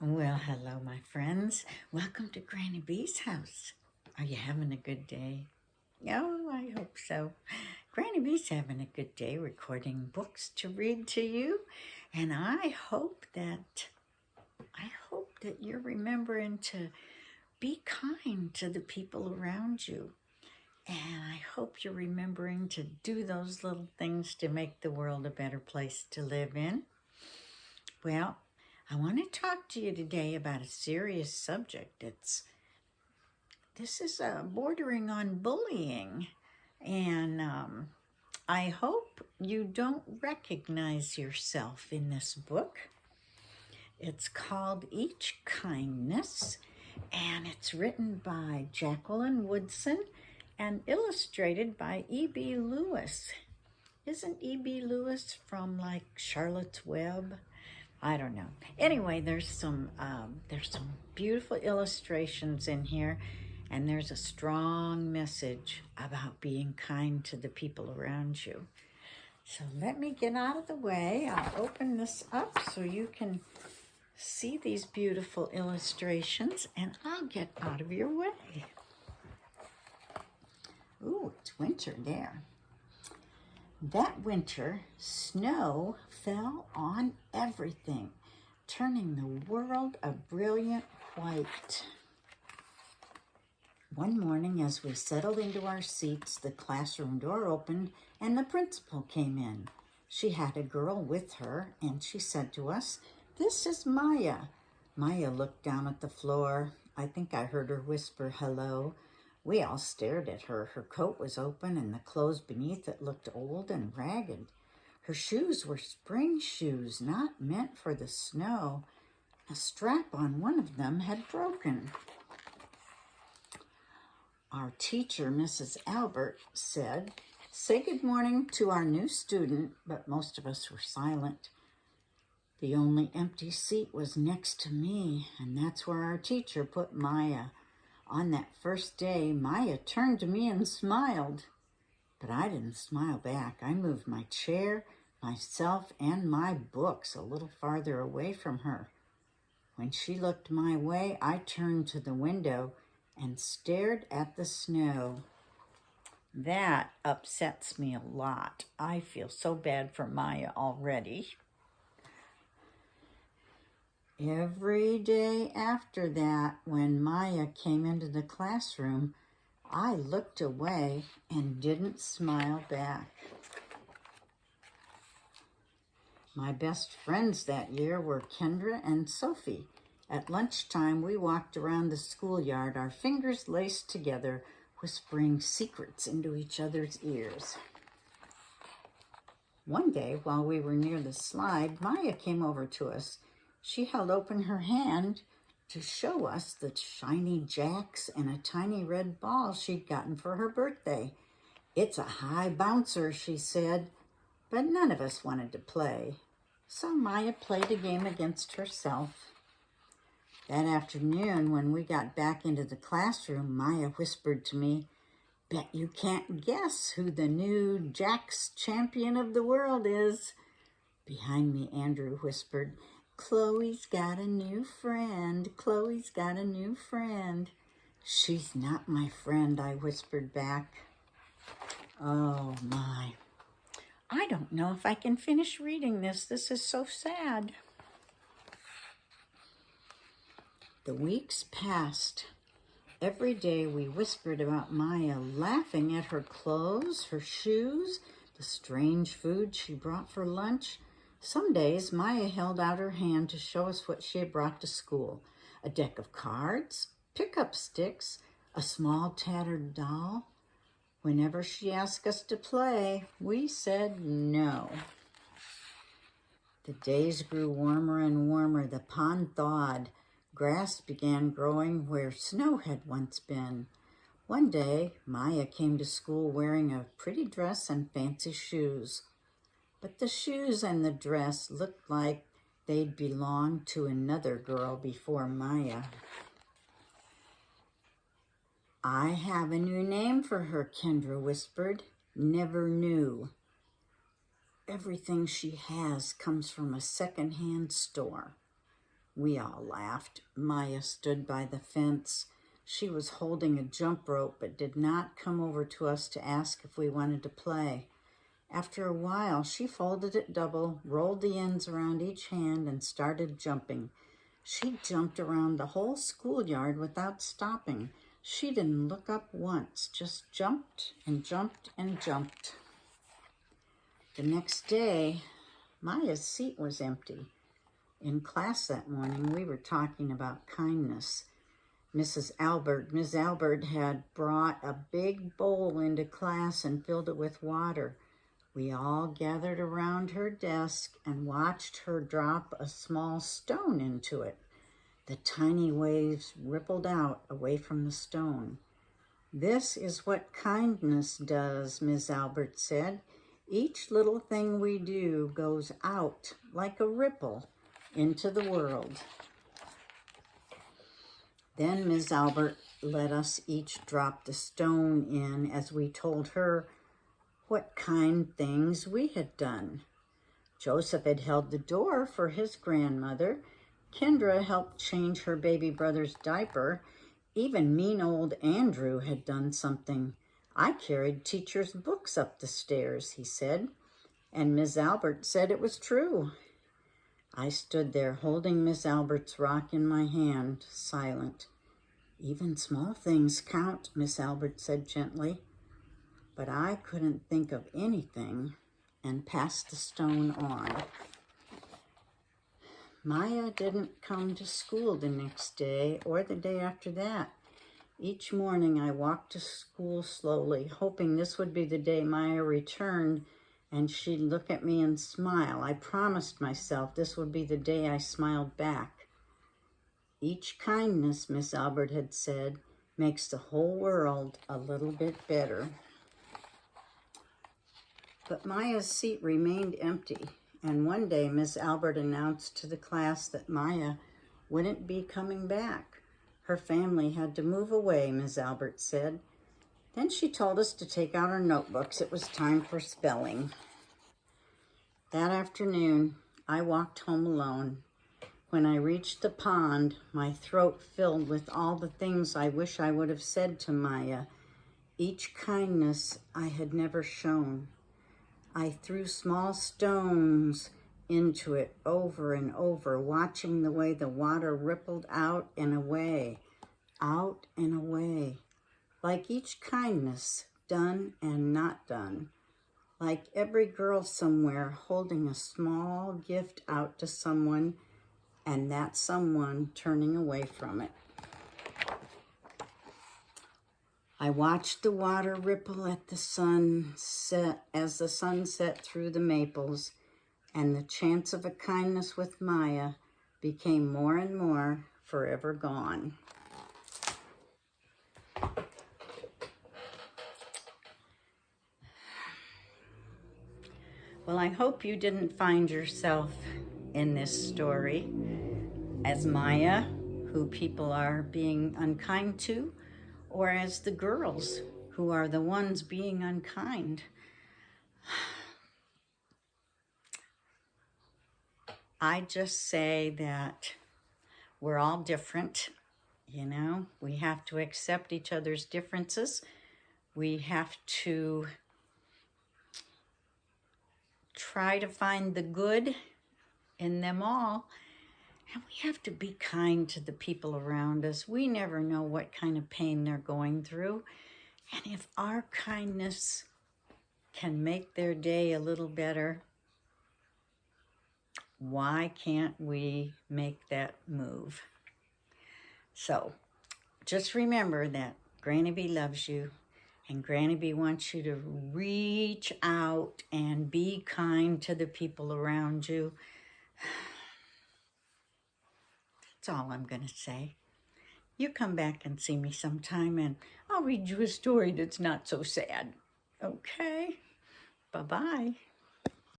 Well, hello, my friends. Welcome to Granny B's house. Are you having a good day? Oh, I hope so. Granny B's having a good day recording books to read to you, and I hope that you're remembering to be kind to the people around you. And I hope you're remembering to do those little things to make the world a better place to live in. Well, I want to talk to you today about a serious subject. This is bordering on bullying, and I hope you don't recognize yourself in this book. It's called Each Kindness, and it's written by Jacqueline Woodson and illustrated by E.B. Lewis. Isn't E.B. Lewis from like Charlotte's Web? I don't know. Anyway, there's some beautiful illustrations in here, and there's a strong message about being kind to the people around you. So let me get out of the way. I'll open this up so you can see these beautiful illustrations, and I'll get out of your way. Ooh, it's winter there. That winter, snow fell on everything, turning the world a brilliant white. One morning, as we settled into our seats, the classroom door opened and the principal came in. She had a girl with her, and she said to us, "This is Maya." Maya looked down at the floor. I think I heard her whisper, "Hello." We all stared at her. Her coat was open, and the clothes beneath it looked old and ragged. Her shoes were spring shoes, not meant for the snow. A strap on one of them had broken. Our teacher, Mrs. Albert, said, "Say good morning to our new student," but most of us were silent. The only empty seat was next to me, and that's where our teacher put Maya. On that first day, Maya turned to me and smiled. But I didn't smile back. I moved my chair, myself, and my books a little farther away from her. When she looked my way, I turned to the window and stared at the snow. That upsets me a lot. I feel so bad for Maya already. Every day after that, when Maya came into the classroom, I looked away and didn't smile back. My best friends that year were Kendra and Sophie. At lunchtime, we walked around the schoolyard, our fingers laced together, whispering secrets into each other's ears. One day, while we were near the slide, Maya came over to us. She held open her hand to show us the shiny jacks and a tiny red ball she'd gotten for her birthday. "It's a high bouncer," she said, but none of us wanted to play. So Maya played a game against herself. That afternoon, when we got back into the classroom, Maya whispered to me, "Bet you can't guess who the new Jacks champion of the world is." Behind me, Andrew whispered, "Chloe's got a new friend. Chloe's got a new friend." "She's not my friend," I whispered back. Oh my. I don't know if I can finish reading this. This is so sad. The weeks passed. Every day we whispered about Maya, laughing at her clothes, her shoes, the strange food she brought for lunch. Some days Maya held out her hand to show us what she had brought to school: a deck of cards, pickup sticks, a small tattered doll. Whenever she asked us to play, we said no. The days grew warmer and warmer. The pond thawed. Grass began growing where snow had once been. One day, Maya came to school wearing a pretty dress and fancy shoes. But the shoes and the dress looked like they'd belonged to another girl before Maya. "I have a new name for her," Kendra whispered. "Never knew. Everything she has comes from a second-hand store." We all laughed. Maya stood by the fence. She was holding a jump rope but did not come over to us to ask if we wanted to play. After a while, she folded it double, rolled the ends around each hand, and started jumping. She jumped around the whole schoolyard without stopping. She didn't look up once, just jumped and jumped and jumped. The next day, Maya's seat was empty. In class that morning, we were talking about kindness. Miss Albert had brought a big bowl into class and filled it with water. We all gathered around her desk and watched her drop a small stone into it. The tiny waves rippled out away from the stone. "This is what kindness does," Miss Albert said. "Each little thing we do goes out like a ripple into the world." Then Miss Albert let us each drop the stone in as we told her what kind things we had done. Joseph had held the door for his grandmother. Kendra helped change her baby brother's diaper. Even mean old Andrew had done something. "I carried teacher's books up the stairs," he said, and Miss Albert said it was true. I stood there holding Miss Albert's rock in my hand, silent. "Even small things count," Miss Albert said gently. But I couldn't think of anything and passed the stone on. Maya didn't come to school the next day or the day after that. Each morning I walked to school slowly, hoping this would be the day Maya returned and she'd look at me and smile. I promised myself this would be the day I smiled back. "Each kindness," Miss Albert had said, "makes the whole world a little bit better." But Maya's seat remained empty, and one day Miss Albert announced to the class that Maya wouldn't be coming back. Her family had to move away, Miss Albert said. Then she told us to take out our notebooks. It was time for spelling. That afternoon, I walked home alone. When I reached the pond, my throat filled with all the things I wish I would have said to Maya, each kindness I had never shown. I threw small stones into it over and over, watching the way the water rippled out and away, like each kindness, done and not done, like every girl somewhere holding a small gift out to someone and that someone turning away from it. I watched the water ripple at the sunset as the sun set through the maples, and the chance of a kindness with Maya became more and more forever gone. Well, I hope you didn't find yourself in this story as Maya, who people are being unkind to, or as the girls who are the ones being unkind. I just say that we're all different, you know. We have to accept each other's differences. We have to try to find the good in them all. And we have to be kind to the people around us. We never know what kind of pain they're going through. And if our kindness can make their day a little better, why can't we make that move? So just remember that Granny B loves you, and Granny B wants you to reach out and be kind to the people around you. That's all I'm going to say. You come back and see me sometime, and I'll read you a story that's not so sad. Okay? Bye-bye.